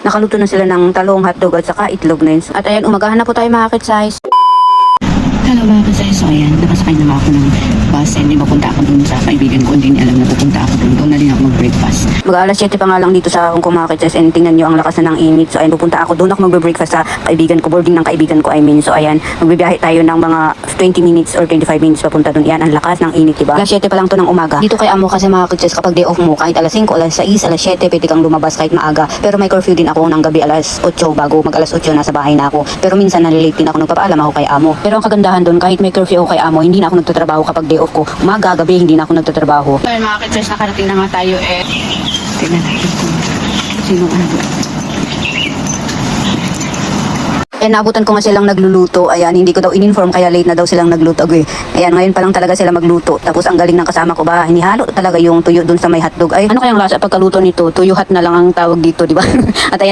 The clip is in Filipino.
Nakaluto na sila ng talong, hotdog at saka itlog na yun. At ayan, umagahan na po tayo mga kitsize. Hello mga kitsize. So ayan, nakasakay na ako ng bus and papunta ako dun sa kaibigan ko. Hindi niya alam na pupunta ako dun. Doon na din ako mag-breakfast. Mag-alas 7 pa nga lang dito sa Hong Kong mga kitsize and tingnan nyo ang lakas na ng init. So ayan, pupunta ako doon ako mag-breakfast sa kaibigan ko. Boarding ng kaibigan ko, I mean. So ayan, magbibiyahe tayo ng mga 20 minutes or 25 minutes papunta doon. Yan, ang lakas ng init, diba? Alas 7 pa lang to ng umaga. Dito kay amo kasi mga kitsize, kapag day off mo, kahit alas 5, alas 6, alas 7, pwede kang lumabas kahit maaga. Pero may curfew din ako ng gabi alas 8 bago mag alas 8 nasa bahay na ako. Pero minsan nalilate din ako, nagpapaalam ako kay amo. Pero ang kagandahan doon, kahit may curfew ako kay amo, hindi na ako nagtatrabaho kapag day off ko. Umaga, gabi, hindi na ako nagtatrabaho. Ngayon mga kitsize, nakarating na nga tayo tingnan natin kung sino ano. Naabutan ko nga silang nagluluto. Ayan, hindi ko daw in-inform kaya late na daw silang nagluto. Ayan, ngayon pa lang talaga sila magluto. Tapos ang galing ng kasama ko ba, hinihalo talaga yung tuyo dun sa may hotdog. Ay, ano kayang lasa pagkaluto nito? Tuyo hot na lang ang tawag dito, di ba? At ayan,